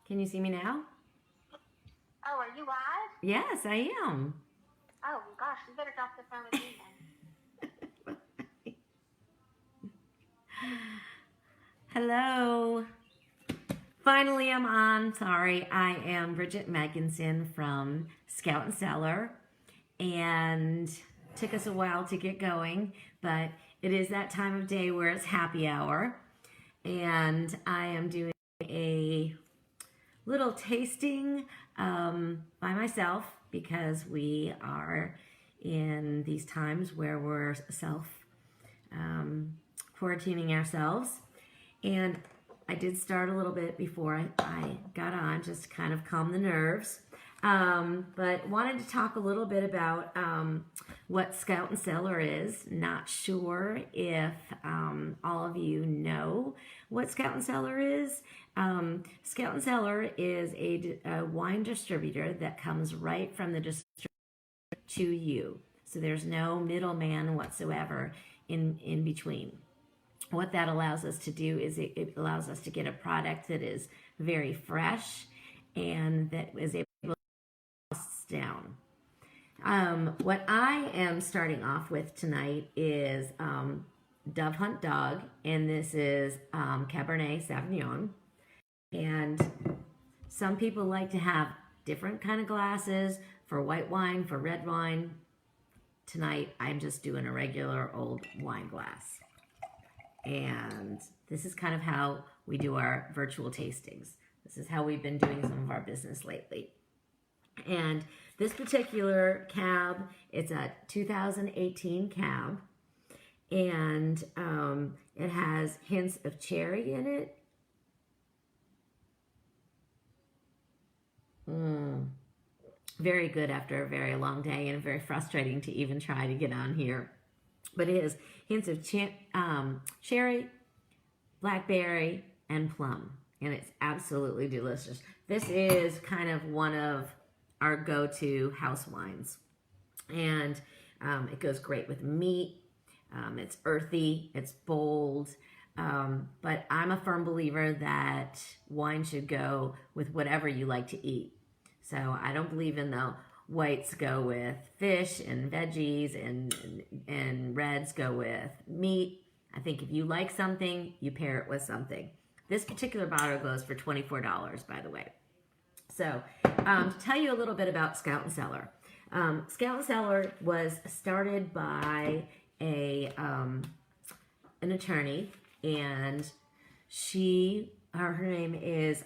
Can you see me now? Oh, are you live? Yes, I am. Oh, gosh, you better talk the phone with me then. Hello. Finally, I'm on. Sorry, I am Bridget Megginson from Scout Cellar, and took us a while to get going, but it is that time of day where it's happy hour, and I am doing a little tasting by myself because we are in these times where we're quarantining ourselves. And I did start a little bit before I got on, just to kind of calm the nerves. But wanted to talk a little bit about what Scout Cellar is. Not sure if all of you know what Scout Cellar is. Scout Cellar is a wine distributor that comes right from the distributor to you. So there's no middleman whatsoever in between. What that allows us to do is it allows us to get a product that is very fresh and that is able to costs down. What I am starting off with tonight is Dove Hunt Dog, and this is Cabernet Sauvignon. And some people like to have different kind of glasses for white wine, for red wine. Tonight, I'm just doing a regular old wine glass. And this is kind of how we do our virtual tastings. This is how we've been doing some of our business lately. And this particular cab, it's a 2018 cab, and it has hints of cherry in it. Very good after a very long day, and very frustrating to even try to get on here. But it has hints of cherry, blackberry, and plum, and it's absolutely delicious. This is kind of one of our go-to house wines, and it goes great with meat. It's earthy, it's bold, but I'm a firm believer that wine should go with whatever you like to eat. So I don't believe in the whites go with fish and veggies, and reds go with meat. I think if you like something, you pair it with something. This particular bottle goes for $24, by the way. So to tell you a little bit about Scout Cellar. Scout Cellar was started by an attorney, and her name is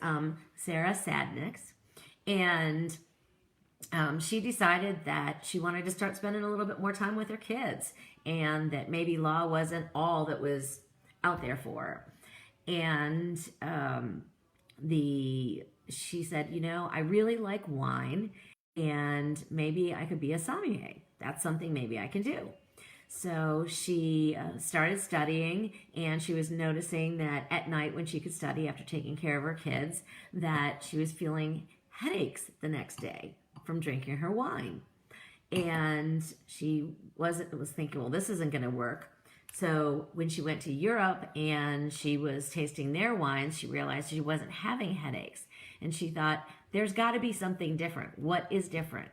Sarah Sadnix, and she decided that she wanted to start spending a little bit more time with her kids, and that maybe law wasn't all that was out there for her. And she said, you know, I really like wine, and maybe I could be a sommelier. That's something maybe I can do. So she started studying, and she was noticing that at night when she could study after taking care of her kids, that she was feeling headaches the next day from drinking her wine. And she was thinking, well, this isn't going to work. So when she went to Europe and she was tasting their wines, she realized she wasn't having headaches. And she thought, there's got to be something different. What is different?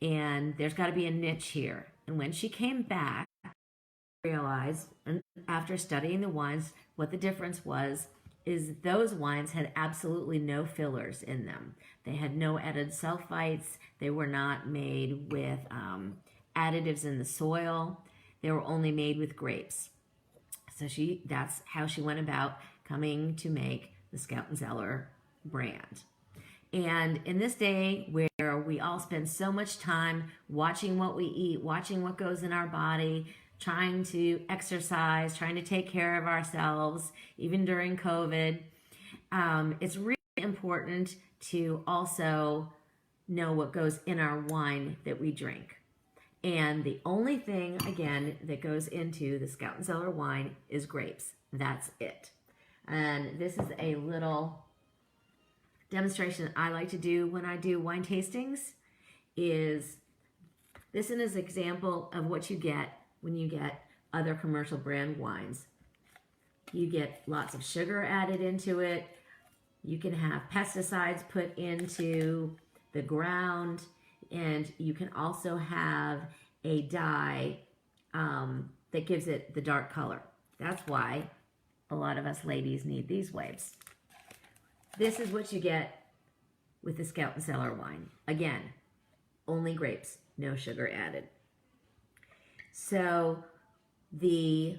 And there's got to be a niche here. And when she came back, she realized, and after studying the wines, what the difference was is those wines had absolutely no fillers in them. They had no added sulfites. They were not made with additives in the soil. They were only made with grapes. So that's how she went about coming to make the Scout Cellar brand. And in this day where we all spend so much time watching what we eat, watching what goes in our body, trying to exercise, trying to take care of ourselves, even during COVID, it's really important to also know what goes in our wine that we drink. And the only thing, again, that goes into the Scout Cellar wine is grapes. That's it. And this is a little demonstration I like to do when I do wine tastings. This is an example of what you get when you get other commercial brand wines. You get lots of sugar added into it, You can have pesticides put into the ground, and you can also have a dye that gives it the dark color. That's why a lot of us ladies need these waves. This is what you get with the Scout Cellar wine. Again, only grapes, no sugar added. So the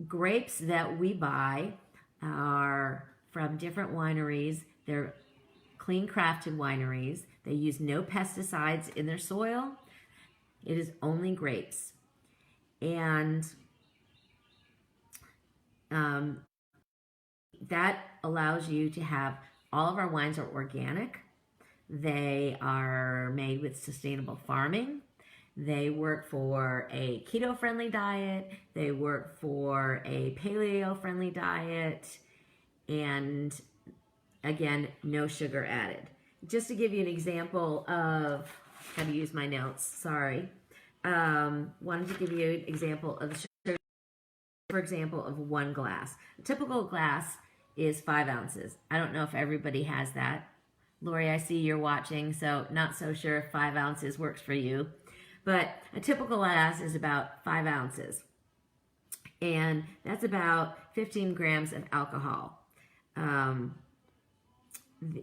grapes that we buy are from different wineries. They're clean crafted wineries. They use no pesticides in their soil. It is only grapes. And that allows you to have, all of our wines are organic. They are made with sustainable farming. They work for a keto-friendly diet. They work for a paleo-friendly diet. And again, no sugar added. Just to give you an example of how to use my notes, sorry. Wanted to give you an example of the sugar, for example, of 1 glass. A typical glass is 5 ounces. I don't know if everybody has that. Lori, I see you're watching, so not so sure if 5 ounces works for you. But a typical glass is about 5 ounces. And that's about 15 grams of alcohol.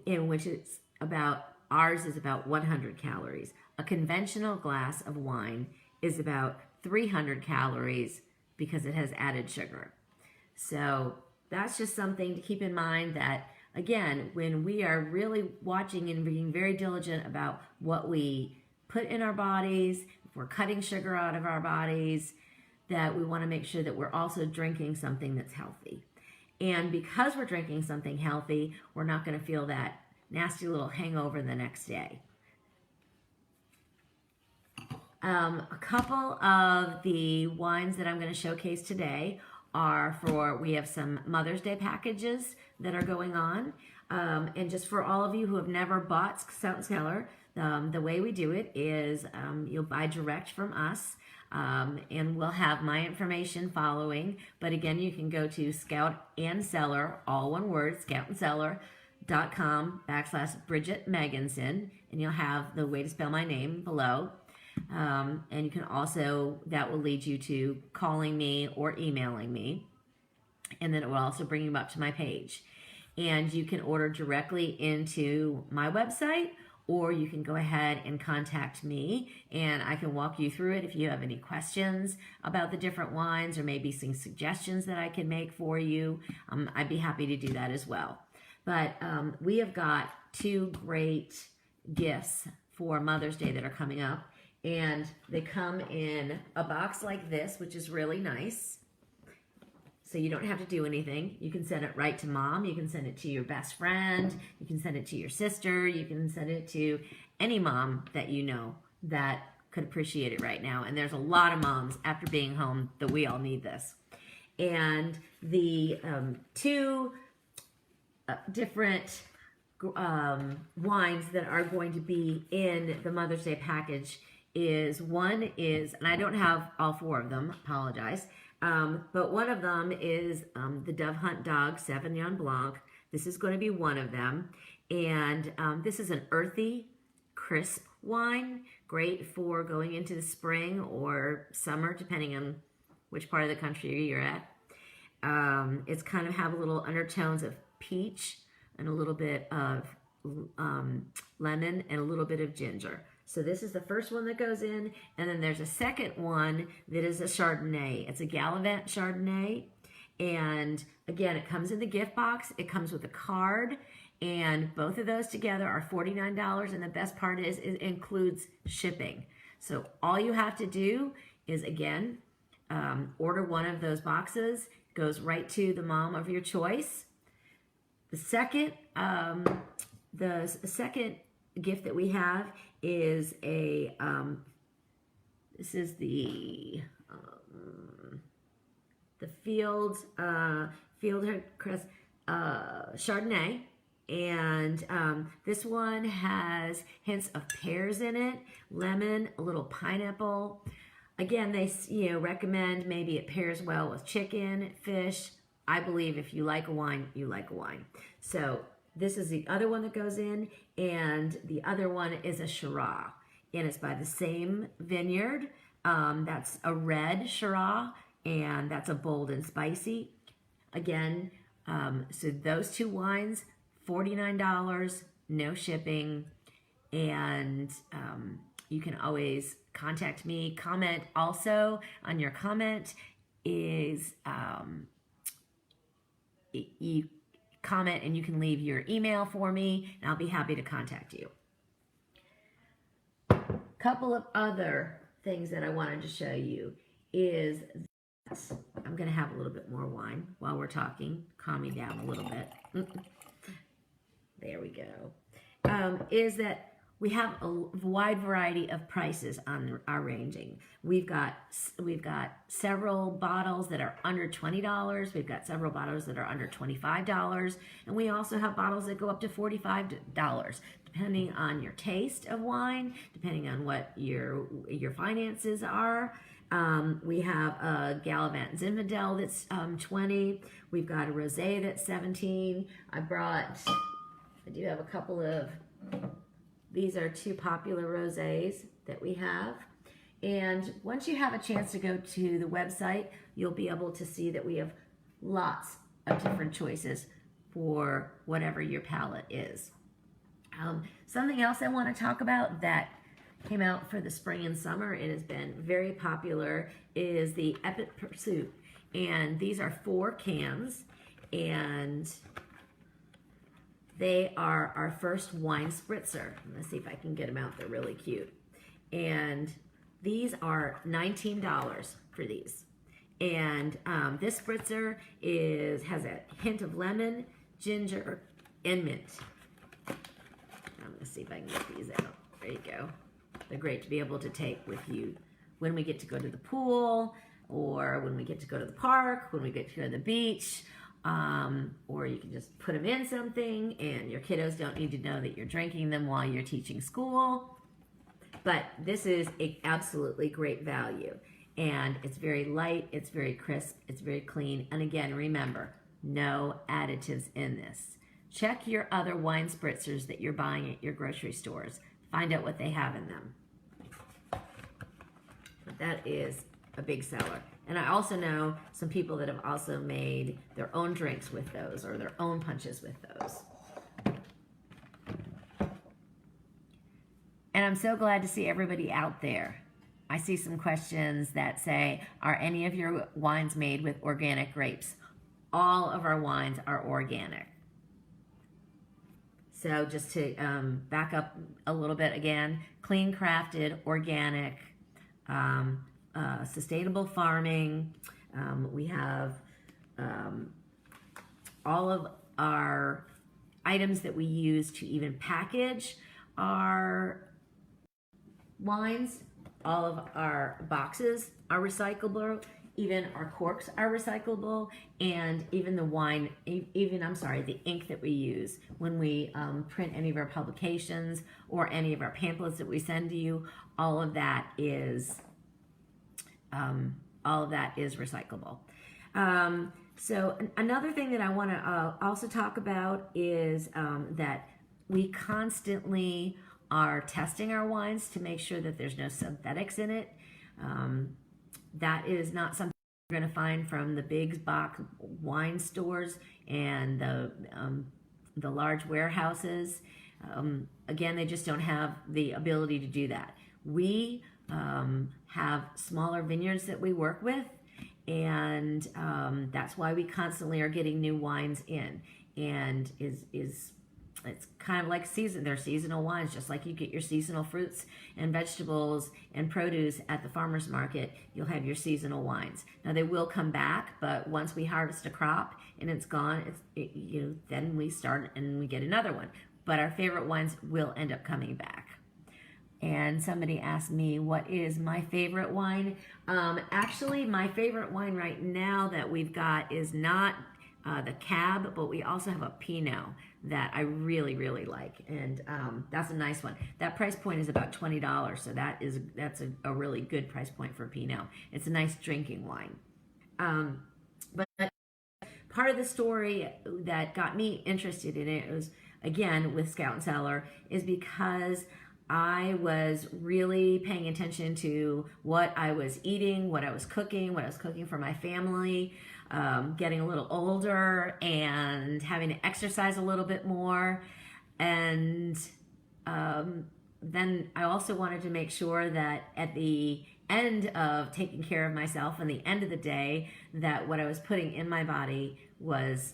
In which it's about, ours is about 100 calories. A conventional glass of wine is about 300 calories because it has added sugar. So that's just something to keep in mind, that again, when we are really watching and being very diligent about what we put in our bodies, if we're cutting sugar out of our bodies, that we want to make sure that we're also drinking something that's healthy. And because we're drinking something healthy, we're not going to feel that nasty little hangover the next day. A couple of the wines that I'm going to showcase today are for, we have some Mother's Day packages that are going on. And just for all of you who have never bought Scout Cellar, the way we do it is you'll buy direct from us. And we'll have my information following. But again, you can go to Scout and Cellar, all one word, scoutandcellar.com/Bridget Megginson, and you'll have the way to spell my name below. And you can also, that will lead you to calling me or emailing me. And then it will also bring you up to my page. And you can order directly into my website, or you can go ahead and contact me and I can walk you through it if you have any questions about the different wines or maybe some suggestions that I can make for you. I'd be happy to do that as well. But we have got 2 great gifts for Mother's Day that are coming up. And they come in a box like this, which is really nice. So you don't have to do anything. You can send it right to mom. You can send it to your best friend. You can send it to your sister. You can send it to any mom that you know that could appreciate it right now. And there's a lot of moms after being home that we all need this. And the 2 different wines that are going to be in the Mother's Day package is, one is, and I don't have all 4 of them, apologize. But one of them is the Dove Hunt Dog Sauvignon Blanc. This is going to be one of them. And this is an earthy, crisp wine. Great for going into the spring or summer, depending on which part of the country you're at. It's kind of have a little undertones of peach and a little bit of lemon and a little bit of ginger. So this is the first one that goes in, and then there's a second one that is a Chardonnay. It's a Gallivant Chardonnay, and again, it comes in the gift box. It comes with a card, and both of those together are $49, and the best part is it includes shipping. So all you have to do is, again, order one of those boxes. It goes right to the mom of your choice. The second gift that we have is a this is the Field Crest Chardonnay, and this one has hints of pears in it, lemon, a little pineapple. Again, they recommend maybe it pairs well with chicken, fish. I believe if you like a wine, you like a wine. So this is the other one that goes in, and the other one is a Shiraz, and it's by the same vineyard. That's a red Shiraz, and that's a bold and spicy. Again, so those two wines, $49, no shipping, and you can always contact me. Comment also on your comment is you comment and you can leave your email for me, and I'll be happy to contact you. Couple of other things that I wanted to show you is that I'm going to have a little bit more wine while we're talking. Calm me down a little bit. There we go. Is that we have a wide variety of prices on our ranging. We've got several bottles that are under $20. We've got several bottles that are under $25, and we also have bottles that go up to $45, depending on your taste of wine, depending on what your finances are. We have a Gallivant Zinfandel that's $20. We've got a rosé that's $17. I do have a couple of. These are two popular rosés that we have. And once you have a chance to go to the website, you'll be able to see that we have lots of different choices for whatever your palate is. Something else I want to talk about that came out for the spring and summer, it has been very popular, is the Epic Pursuit. And these are 4 cans, and they are our first wine spritzer. Let's see if I can get them out. They're really cute. And these are $19 for these. And this spritzer has a hint of lemon, ginger, and mint. I'm going to see if I can get these out. There you go. They're great to be able to take with you when we get to go to the pool, or when we get to go to the park, when we get to go to the beach. Or you can just put them in something, and your kiddos don't need to know that you're drinking them while you're teaching school. But this is an absolutely great value, and it's very light, it's very crisp, it's very clean. And again, remember, no additives in this. Check your other wine spritzers that you're buying at your grocery stores. Find out what they have in them. But that is a big seller. And I also know some people that have also made their own drinks with those, or their own punches with those. And I'm so glad to see everybody out there. I see some questions that say, are any of your wines made with organic grapes? All of our wines are organic. So just to back up a little bit again, clean crafted, organic, sustainable farming. We have all of our items that we use to even package our wines. All of our boxes are recyclable. Even our corks are recyclable, and even the wine, the ink that we use when we print any of our publications or any of our pamphlets that we send to you, all of that is recyclable. So another thing that I want to also talk about is that we constantly are testing our wines to make sure that there's no synthetics in it. That is not something you're going to find from the big box wine stores and the large warehouses. Again, they just don't have the ability to do that. We have smaller vineyards that we work with, and that's why we constantly are getting new wines in. And it's kind of like they're seasonal wines, just like you get your seasonal fruits and vegetables and produce at the farmer's market. You'll have your seasonal wines. Now they will come back, but once we harvest a crop and it's gone, then we start and we get another one. But our favorite wines will end up coming back. And somebody asked me, what is my favorite wine? Actually, my favorite wine right now that we've got is not the Cab, but we also have a Pinot that I really, really like, and that's a nice one. That price point is about $20, so that's a really good price point for a Pinot. It's a nice drinking wine. But part of the story that got me interested in it was, again, with Scout Cellar, is because I was really paying attention to what I was eating, what I was cooking for my family, getting a little older and having to exercise a little bit more. And then I also wanted to make sure that at the end of taking care of myself and the end of the day, that what I was putting in my body was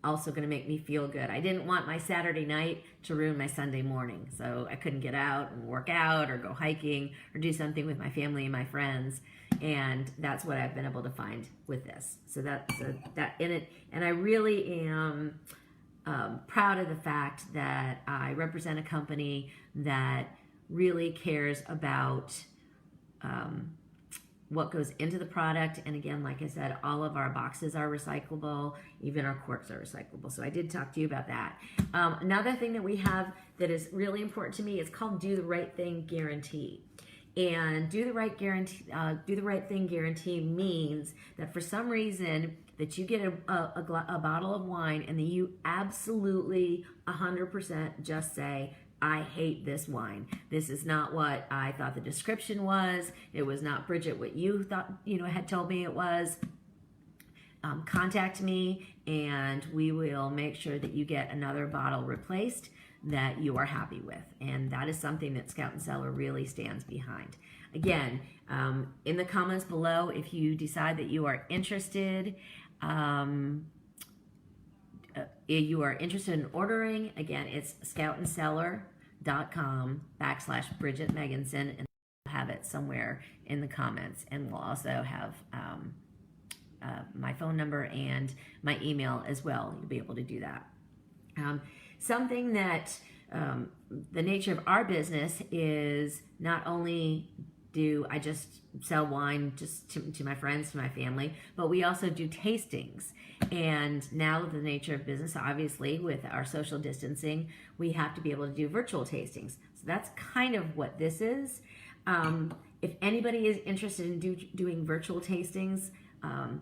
also going to make me feel good. I didn't want my Saturday night to ruin my Sunday morning, so I couldn't get out and work out or go hiking or do something with my family and my friends. And that's what I've been able to find with this. So that's that in it. And I really am proud of the fact that I represent a company that really cares about what goes into the product. And again, like I said, all of our boxes are recyclable, even our corks are recyclable. So I did talk to you about that. Another thing that we have that is really important to me is called Do the Right Thing Guarantee. And do the right thing guarantee means that for some reason that you get a bottle of wine and then you absolutely 100% just say, I hate this wine. This is not what I thought the description was. It was not, Bridget, what you thought, had told me it was. Contact me and we will make sure that you get another bottle replaced that you are happy with. And that is something that Scout Cellar really stands behind. Again, in the comments below, if you decide that you are interested, in ordering, again, it's scoutandcellar.com/Bridget Megginson, and we'll have it somewhere in the comments. And we'll also have my phone number and my email as well. You'll be able to do that. Something that the nature of our business is, not only do I just sell wine just to my friends, to my family, but we also do tastings. And now the nature of business, obviously, with our social distancing, we have to be able to do virtual tastings. So that's kind of what this is. If anybody is interested in doing virtual tastings,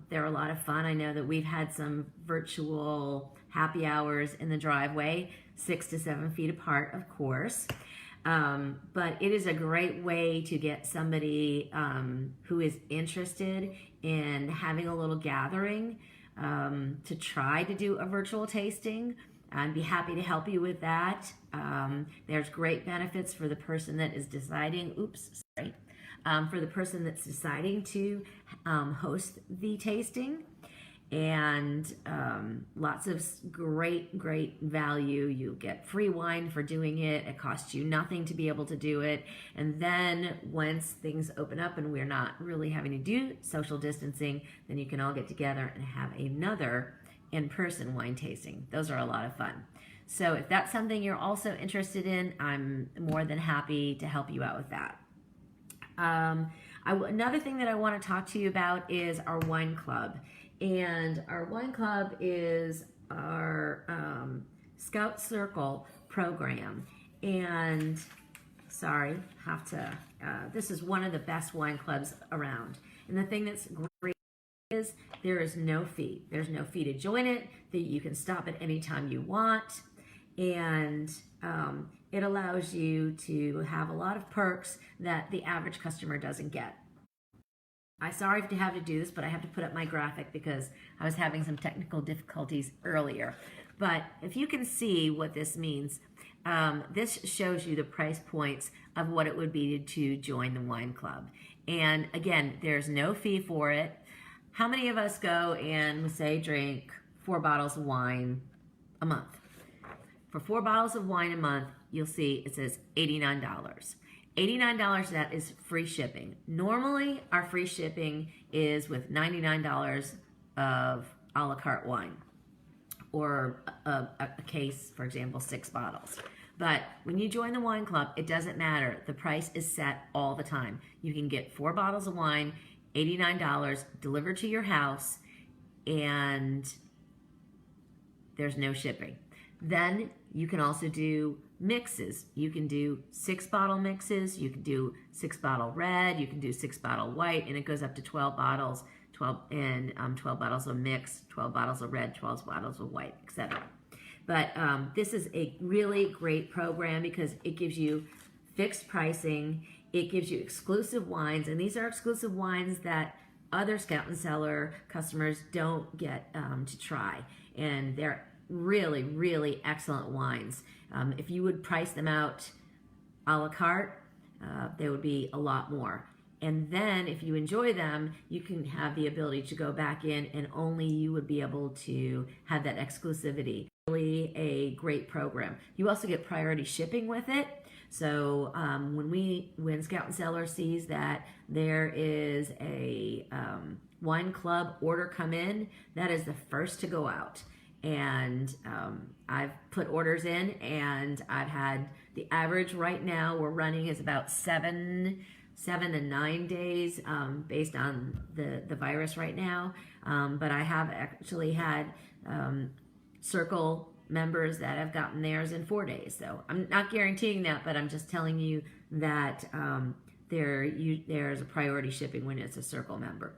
they're a lot of fun. I know that we've had some virtual happy hours in the driveway, 6 to 7 feet apart, of course. But it is a great way to get somebody who is interested in having a little gathering to try to do a virtual tasting. I'd be happy to help you with that. There's great benefits for the person that is deciding, for the person that's deciding to host the tasting. And lots of great value. You get free wine for doing it. It costs you nothing to be able to do it. And then once things open up and we're not really having to do social distancing, then you can all get together and have another in-person wine tasting. Those are a lot of fun. So if that's something you're also interested in, I'm more than happy to help you out with that. Another thing that I want to talk to you about is our wine club. And our wine club is our Scout Circle program. And this is one of the best wine clubs around. And the thing that's great is there is no fee. There's no fee to join it. That you can stop at any time you want. And it allows you to have a lot of perks that the average customer doesn't get. I'm sorry to have to do this, but I have to put up my graphic because I was having some technical difficulties earlier. But if you can see what this means, this shows you the price points of what it would be to join the wine club. And again, there's no fee for it. How many of us go and, say, drink 4 bottles of wine a month? For 4 bottles of wine a month, you'll see it says $89. $89, that is free shipping. Normally, our free shipping is with $99 of a la carte wine, or a case, for example, 6 bottles. But when you join the wine club, it doesn't matter. The price is set all the time. You can get 4 bottles of wine, $89, delivered to your house, and there's no shipping. Then you can also do mixes. You can do 6-bottle mixes. You can do 6-bottle red. You can do 6-bottle white, and it goes up to 12 bottles, 12 bottles of mix, 12 bottles of red, 12 bottles of white, etc. But this is a really great program because it gives you fixed pricing. It gives you exclusive wines, and these are exclusive wines that other Scout and Cellar customers don't get to try. And they're really, really excellent wines. If you would price them out a la carte, they would be a lot more. And then if you enjoy them, you can have the ability to go back in and only you would be able to have that exclusivity. Really a great program. You also get priority shipping with it. So when Scout and Cellar sees that there is a wine club order come in, that is the first to go out. And I've put orders in, and I've had the average right now we're running is about 7 to 9 days based on the virus right now. But I have actually had Circle members that have gotten theirs in 4 days. So I'm not guaranteeing that, but I'm just telling you that there's a priority shipping when it's a Circle member.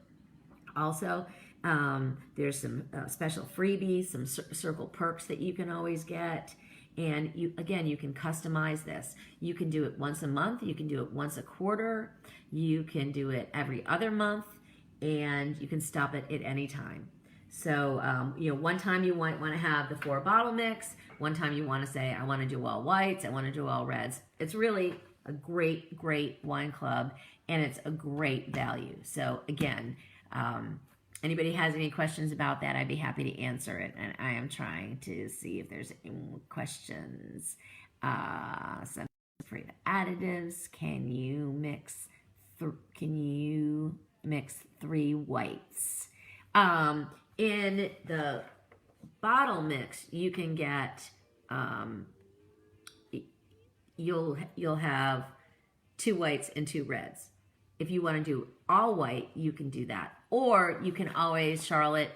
Also, there's some special freebies, some Circle perks that you can always get. And you can customize this. You can do it once a month. You can do it once a quarter. You can do it every other month, and you can stop it at any time. So, one time you want to have the 4-bottle mix. One time you want to say, I want to do all whites. I want to do all reds. It's really a great, great wine club, and it's a great value. So again, anybody has any questions about that, I'd be happy to answer it. And I am trying to see if there's any questions. Some for the additives. Can you mix 3 whites? In the bottle mix, you can get you'll have 2 whites and 2 reds. If you want to do all white, you can do that. Or you can always, Charlotte,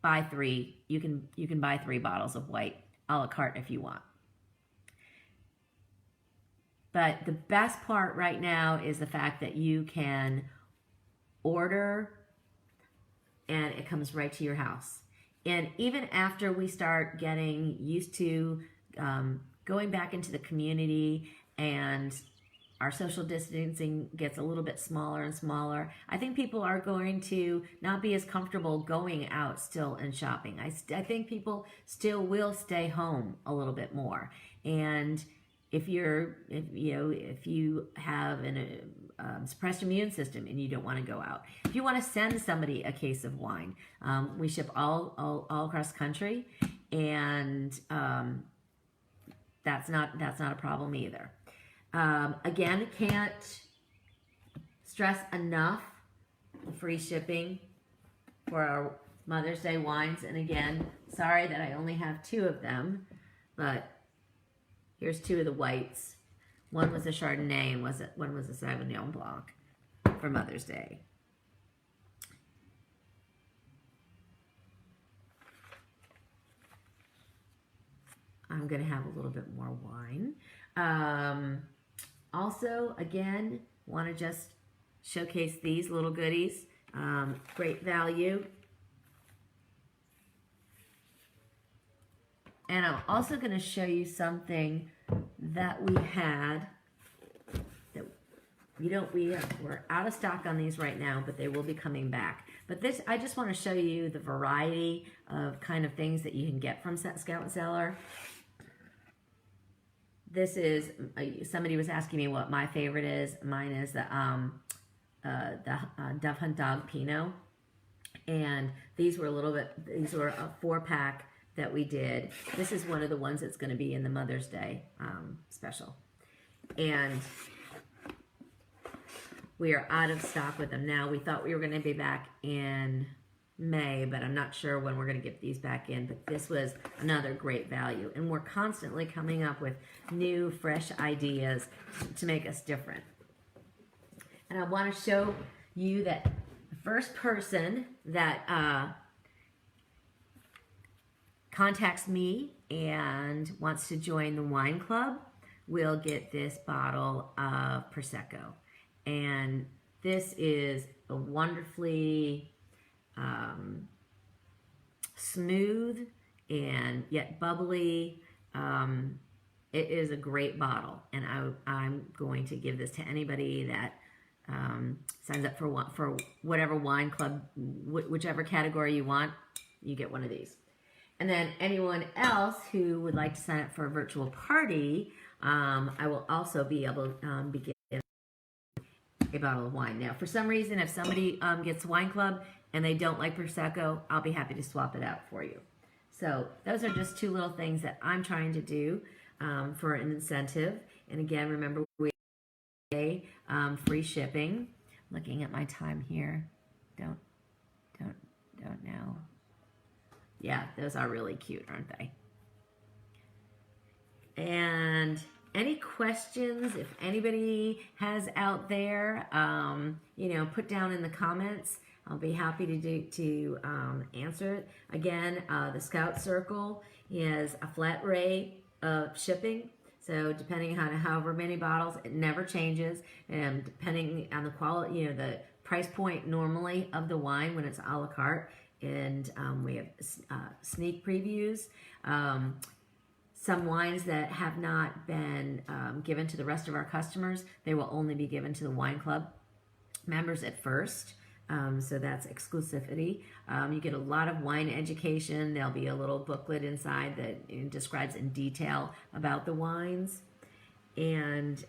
buy 3. You can buy 3 bottles of white a la carte if you want. But the best part right now is the fact that you can order and it comes right to your house. And even after we start getting used to going back into the community and our social distancing gets a little bit smaller and smaller, I think people are going to not be as comfortable going out still and shopping. I think people still will stay home a little bit more. And if you have a suppressed immune system and you don't want to go out, if you want to send somebody a case of wine, we ship all across the country, and that's not a problem either. Again, can't stress enough the free shipping for our Mother's Day wines. And again, sorry that I only have 2 of them, but here's 2 of the whites. One was a Chardonnay and one was a Sauvignon Blanc for Mother's Day. I'm going to have a little bit more wine. Also, again, want to just showcase these little goodies. Great value. And I'm also going to show you something that we had that we're out of stock on these right now, but they will be coming back. But this, I just want to show you the variety of kind of things that you can get from Scout Cellar. This is, somebody was asking me what my favorite is. Mine is the Dove Hunt Dog Pinot. And these were a 4-pack that we did. This is one of the ones that's going to be in the Mother's Day special. And we are out of stock with them now. We thought we were going to be back in May, but I'm not sure when we're going to get these back in. But this was another great value. And we're constantly coming up with new, fresh ideas to make us different. And I want to show you that the first person that contacts me and wants to join the wine club will get this bottle of Prosecco. And this is a wonderfully smooth and yet bubbly. It is a great bottle, and I'm going to give this to anybody that signs up for whatever wine club, whichever category you want. You get one of these. And then anyone else who would like to sign up for a virtual party, I will also be able to begin a bottle of wine. Now, for some reason, if somebody gets wine club and they don't like Prosecco, I'll be happy to swap it out for you. So those are just two little things that I'm trying to do for an incentive. And again, remember, we free shipping. Looking at my time here. Don't know. Yeah, those are really cute, aren't they? And any questions, if anybody has out there, put down in the comments. I'll be happy to answer it. Again, the Scout Circle is a flat rate of shipping. So depending on however many bottles, it never changes. And depending on the quality, the price point normally of the wine when it's a la carte. And we have sneak previews. Some wines that have not been given to the rest of our customers, they will only be given to the wine club members at first. So that's exclusivity. You get a lot of wine education. There'll be a little booklet inside that describes in detail about the wines. And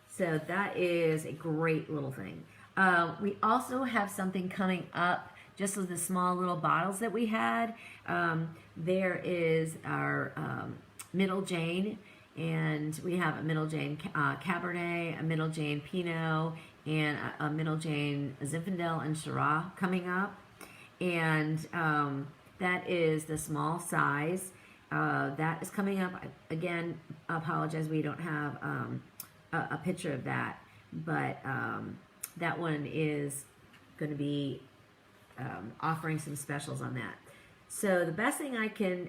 so that is a great little thing. We also have something coming up, just with the small little bottles that we had. There is our Middle Jane, and we have a Middle Jane Cabernet, a Middle Jane Pinot, and a Middle Jane Zinfandel and Syrah coming up. And that is the small size. That is coming up. Again, I apologize, we don't have a picture of that, but that one is going to be offering some specials on that. So the best thing I can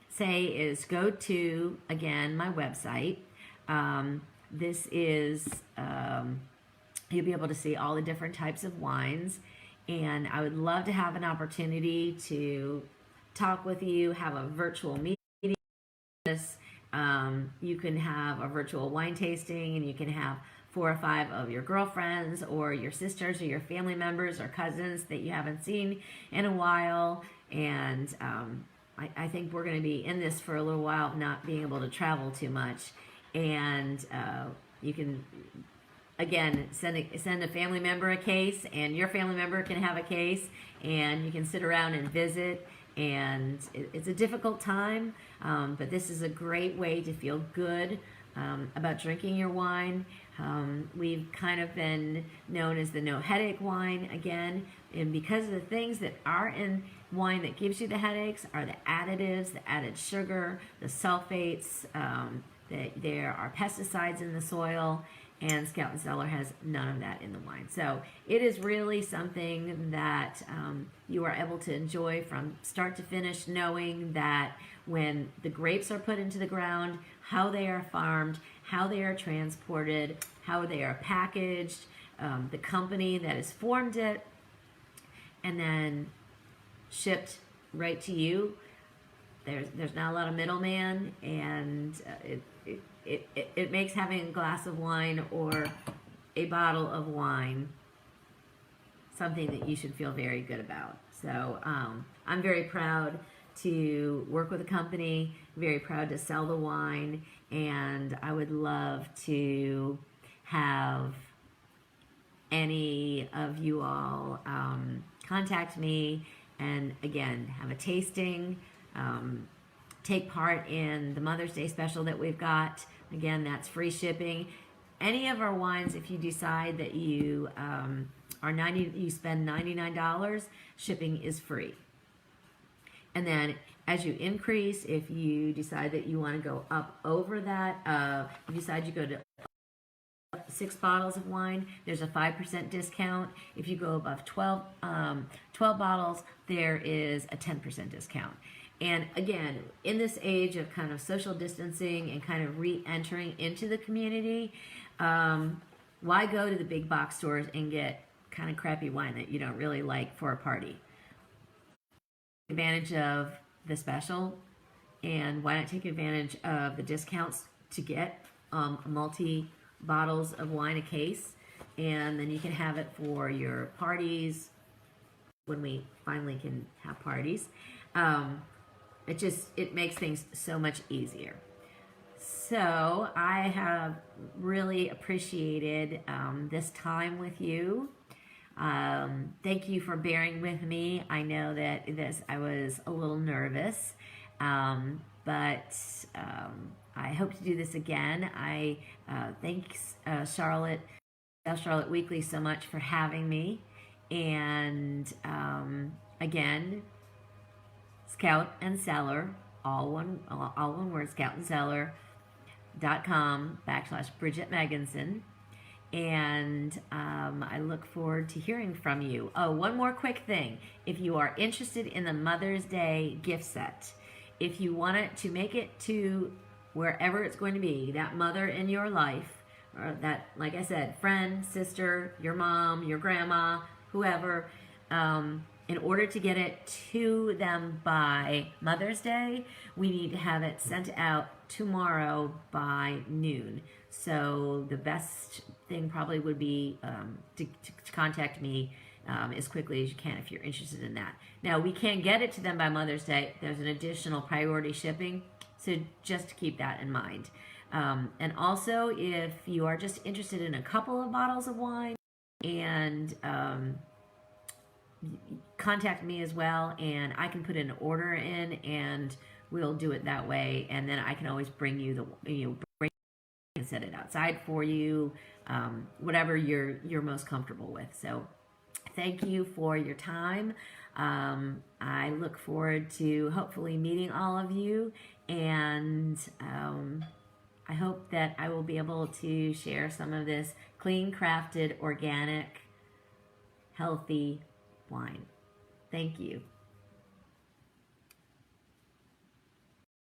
say is go to, again, my website. This is, you'll be able to see all the different types of wines, and I would love to have an opportunity to talk with you, have a virtual meeting. You can have a virtual wine tasting, and you can have 4 or 5 of your girlfriends or your sisters or your family members or cousins that you haven't seen in a while. And I think we're going to be in this for a little while, not being able to travel too much. And you can, again, send a family member a case, and your family member can have a case, and you can sit around and visit. And it's a difficult time, but this is a great way to feel good about drinking your wine. We've kind of been known as the no headache wine again, and because of the things that are in wine that gives you the headaches are the additives, the added sugar, the sulfates, there are pesticides in the soil, and Scout Cellar has none of that in the wine. So it is really something that you are able to enjoy from start to finish, knowing that when the grapes are put into the ground, how they are farmed, how they are transported, how they are packaged, the company that has formed it, and then shipped right to you. There's not a lot of middleman, and it makes having a glass of wine or a bottle of wine something that you should feel very good about. So I'm very proud to work with a company, very proud to sell the wine, and I would love to have any of you all contact me and, again, have a tasting, take part in the Mother's Day special that we've got. Again, that's free shipping. Any of our wines, if you decide that you you spend $99, shipping is free. And then as you increase, if you decide that you want to go up over that, if you decide you go to 6 bottles of wine, there's a 5% discount. If you go above 12 bottles, there is a 10% discount. And again, in this age of kind of social distancing and kind of re-entering into the community, why go to the big box stores and get kind of crappy wine that you don't really like for a party. Take advantage of the special, and why not take advantage of the discounts to get multi bottles of wine a case, and then you can have it for your parties when we finally can have parties. It makes things so much easier. So I have really appreciated this time with you. Thank you for bearing with me. I know that I was a little nervous, but I hope to do this again. I thanks Charlotte Weekly so much for having me. And again, Scout and Cellar, all one word, scoutandcellar.com/Bridget Megginson. And I look forward to hearing from you. Oh, one more quick thing. If you are interested in the Mother's Day gift set, if you want it to make it to wherever it's going to be, that mother in your life, or that, like I said, friend, sister, your mom, your grandma, whoever, in order to get it to them by Mother's Day, we need to have it sent out tomorrow by noon. So the best thing probably would be to contact me as quickly as you can if you're interested in that. Now, we can't get it to them by Mother's Day. There's an additional priority shipping, so just keep that in mind. And also, if you are just interested in a couple of bottles of wine, and contact me as well, and I can put an order in, and we'll do it that way. And then I can always bring you bring and set it outside for you, whatever you're most comfortable with. So thank you for your time. I look forward to hopefully meeting all of you, and I hope that I will be able to share some of this clean crafted, organic, healthy wine. Thank you.